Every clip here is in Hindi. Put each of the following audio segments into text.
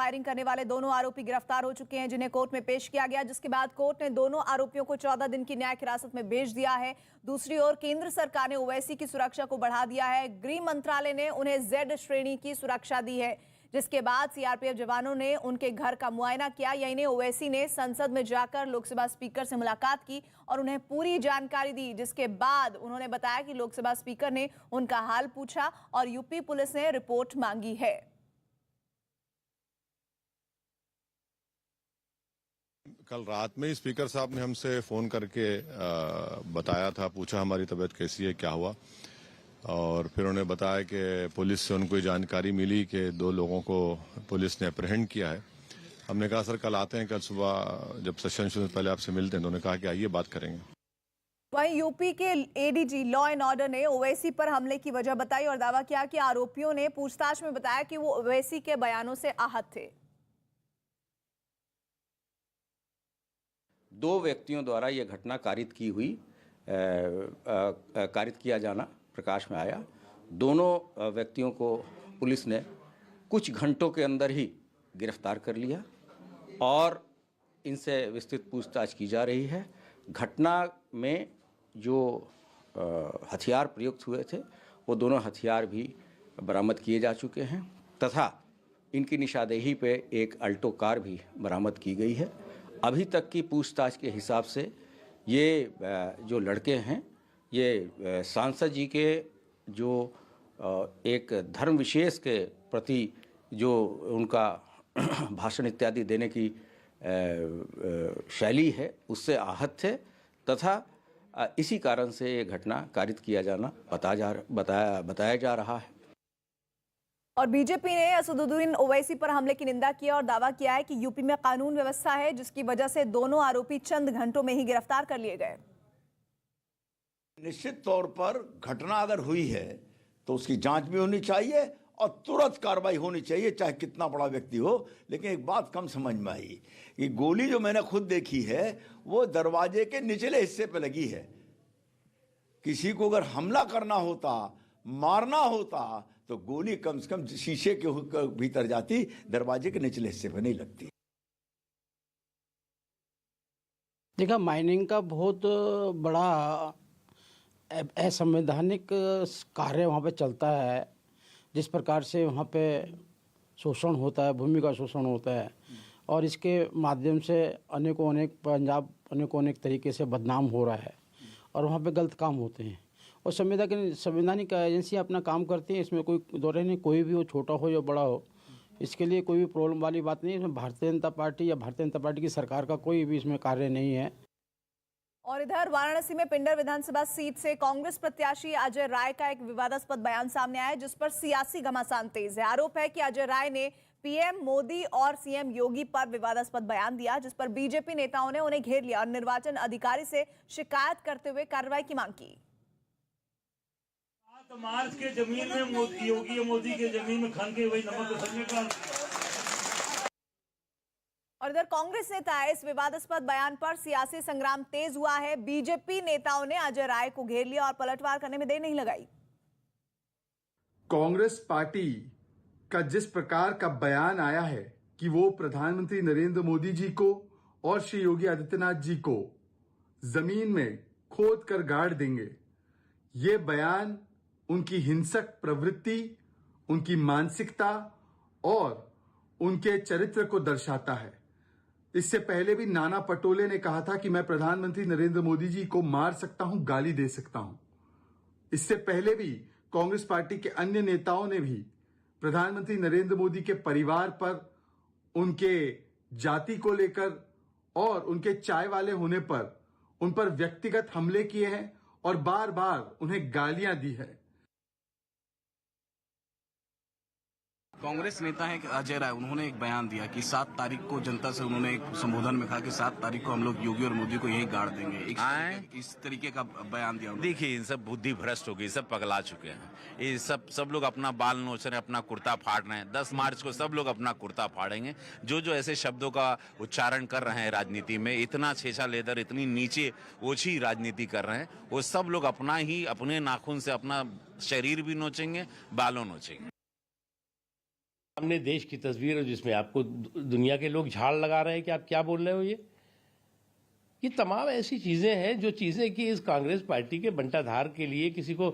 फायरिंग करने वाले दोनों आरोपी गिरफ्तार हो चुके हैं, जिन्हें कोर्ट में पेश किया गया, जिसके बाद कोर्ट ने दोनों आरोपियों को 14 दिन की न्यायिक हिरासत में भेज दिया है। दूसरी ओर केंद्र सरकार ने ओवैसी की सुरक्षा को बढ़ा दिया है। गृह मंत्रालय ने उन्हें जेड श्रेणी की सुरक्षा दी है, जिसके बाद सीआरपीएफ जवानों ने उनके घर का मुआयना किया। यही ओवैसी ने संसद में जाकर लोकसभा स्पीकर से मुलाकात की और उन्हें पूरी जानकारी दी, जिसके बाद उन्होंने बताया कि लोकसभा स्पीकर ने उनका हाल पूछा और यूपी पुलिस ने रिपोर्ट मांगी है। कल रात में ही स्पीकर साहब ने हमसे फोन करके बताया था, पूछा हमारी तबीयत कैसी है, क्या हुआ, और फिर उन्होंने बताया कि पुलिस से उनको जानकारी मिली कि 2 लोगों को पुलिस ने अप्रहेंड किया है। हमने कहा सर कल आते हैं, कल सुबह जब सेशन शुरू पहले आपसे मिलते हैं। तो उन्होंने कहा कि आइए बात करेंगे। वहीं यूपी के एडीजी लॉ एंड ऑर्डर ने ओवैसी पर हमले की वजह बताई और दावा किया कि आरोपियों ने पूछताछ में बताया कि वो ओवैसी के बयानों से आहत थे। 2 व्यक्तियों द्वारा यह घटना कारित किया जाना प्रकाश में आया। दोनों व्यक्तियों को पुलिस ने कुछ घंटों के अंदर ही गिरफ्तार कर लिया और इनसे विस्तृत पूछताछ की जा रही है। घटना में जो हथियार प्रयुक्त हुए थे वो दोनों हथियार भी बरामद किए जा चुके हैं तथा इनकी निशानदेही पे एक अल्टो कार भी बरामद की गई है। अभी तक की पूछताछ के हिसाब से ये जो लड़के हैं ये सांसद जी के जो एक धर्म विशेष के प्रति जो उनका भाषण इत्यादि देने की शैली है उससे आहत थे तथा इसी कारण से ये घटना कारित किया जाना बताया जा रहा है। और बीजेपी ने असदुद्दीन ओवैसी पर हमले की निंदा की और दावा किया है कि यूपी में कानून व्यवस्था है, जिसकी वजह से दोनों आरोपी चंद घंटों में ही गिरफ्तार कर लिए गए। निश्चित तौर पर घटना अगर हुई है तो उसकी जांच भी होनी चाहिए और तुरंत कार्रवाई होनी चाहिए, चाहे कितना बड़ा व्यक्ति हो। लेकिन एक बात कम समझ में आई कि गोली जो मैंने खुद देखी है वो दरवाजे के निचले हिस्से पे लगी है। किसी को अगर हमला करना होता, मारना होता तो गोली कम से कम शीशे के भीतर जाती, दरवाजे के निचले हिस्से पे नहीं लगती। देखा, माइनिंग का बहुत बड़ा असंवैधानिक कार्य वहाँ पे चलता है। जिस प्रकार से वहाँ पे शोषण होता है, भूमि का शोषण होता है और इसके माध्यम से पंजाब अनेक तरीके से बदनाम हो रहा है और वहाँ पे गलत काम होते हैं और संवैधानिक एजेंसी अपना काम करती है। इसमें कोई दौरे नहीं, कोई भी हो, छोटा हो या बड़ा हो, इसके लिए कोई भी प्रॉब्लम वाली बात नहीं है। इसमें भारतीय जनता पार्टी या भारतीय जनता पार्टी की सरकार का कोई भी इसमें कार्य नहीं है। और इधर वाराणसी में पिंडर विधानसभा सीट से कांग्रेस प्रत्याशी अजय राय का एक विवादास्पद बयान सामने आया, जिस पर सियासी घमासान तेज है। आरोप है कि अजय राय ने पीएम मोदी और सीएम योगी पर विवादास्पद बयान दिया, जिस पर बीजेपी नेताओं ने उन्हें घेर लिया और निर्वाचन अधिकारी से शिकायत करते हुए कार्रवाई की मांग की। 7 मार्च के जमीन में योगी मोदी के जमीन में खन के वही नमक का। और इधर कांग्रेस नेता इस विवादास्पद बयान पर सियासी संग्राम तेज हुआ है। बीजेपी नेताओं ने अजय राय को घेर लिया और पलटवार करने में देर नहीं लगाई। कांग्रेस पार्टी का जिस प्रकार का बयान आया है कि वो प्रधानमंत्री नरेंद्र मोदी जी को और श्री योगी आदित्यनाथ जी को जमीन में खोद कर गाड़ देंगे, ये बयान उनकी हिंसक प्रवृत्ति, उनकी मानसिकता और उनके चरित्र को दर्शाता है। इससे पहले भी नाना पटोले ने कहा था कि मैं प्रधानमंत्री नरेंद्र मोदी जी को मार सकता हूं, गाली दे सकता हूं। इससे पहले भी कांग्रेस पार्टी के अन्य नेताओं ने भी प्रधानमंत्री नरेंद्र मोदी के परिवार पर, उनके जाति को लेकर और उनके चाय वाले होने पर उन पर व्यक्तिगत हमले किए हैं और बार बार उन्हें गालियां दी है। कांग्रेस नेता है अजय राय, उन्होंने एक बयान दिया कि 7 तारीख को जनता से उन्होंने एक संबोधन में कहा कि 7 तारीख को हम लोग योगी और मोदी को यही गाड़ देंगे। इस तरीके का बयान दिया। देखिए, इन सब बुद्धि भ्रष्ट हो गई, सब पगला चुके हैं। ये सब लोग अपना बाल नोच रहे हैं, अपना कुर्ता फाड़ रहे हैं। 10 मार्च को सब लोग अपना कुर्ता फाड़ेंगे। जो ऐसे शब्दों का उच्चारण कर रहे हैं राजनीति में, इतना छेछा लेदर, इतनी नीचे ओछी राजनीति कर रहे हैं, वो सब लोग अपने नाखून से अपना शरीर भी नोचेंगे, बालों नोचेंगे। सामने देश की तस्वीर है जिसमें आपको दुनिया के लोग झाड़ लगा रहे हैं कि आप क्या बोल रहे हो। ये तमाम ऐसी चीजें हैं जो चीजें कि इस कांग्रेस पार्टी के बंटाधार के लिए किसी को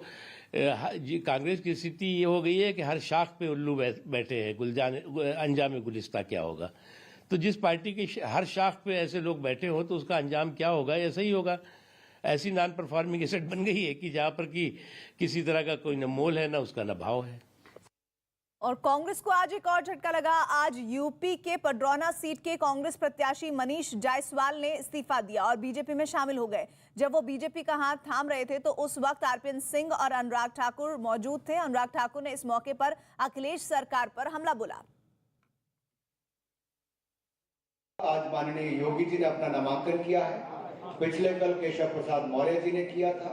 कांग्रेस की स्थिति ये हो गई है कि हर शाख पे उल्लू बैठे हैं, अंजाम गुलिस्ता क्या होगा। तो जिस पार्टी के हर शाख पे ऐसे लोग बैठे हो तो उसका अंजाम क्या होगा, ऐसा ही होगा। ऐसी नॉन परफॉर्मिंग एसेट बन गई है कि जहां पर कि किसी तरह का कोई न मोल है ना उसका न भाव है। और कांग्रेस को आज एक और झटका लगा। आज यूपी के पडरौना सीट के कांग्रेस प्रत्याशी मनीष जायसवाल ने इस्तीफा दिया और बीजेपी में शामिल हो गए। जब वो बीजेपी का हाथ थाम रहे थे तो उस वक्त आरपीएन सिंह और अनुराग ठाकुर मौजूद थे। अनुराग ठाकुर ने इस मौके पर अखिलेश सरकार पर हमला बोला। आज माननीय योगी जी ने अपना नामांकन किया है, पिछले कल केशव प्रसाद मौर्य जी ने किया था।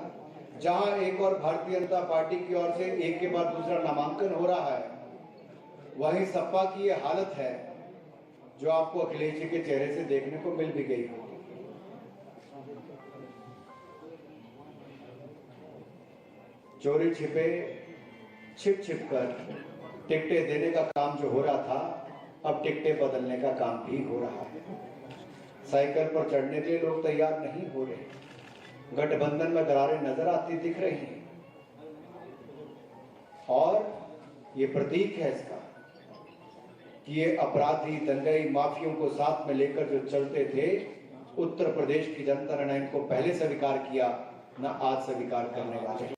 जहां एक और भारतीय जनता पार्टी की ओर से एक के बाद दूसरा नामांकन हो रहा है, वहीं सपा की ये हालत है जो आपको अखिलेश जी के चेहरे से देखने को मिल भी गई। चोरी छिपे छिप कर टिकटें देने का काम जो हो रहा था, अब टिकटें बदलने का काम भी हो रहा है। साइकिल पर चढ़ने के लिए लोग तैयार नहीं हो रहे। गठबंधन में दरारें नजर आती दिख रही हैं और ये प्रतीक है इसका कि ये अपराधी दंगई माफियों को साथ में लेकर जो चलते थे, उत्तर प्रदेश की जनता ने इनको पहले स्वीकार किया, न आज स्वीकार करने वाले।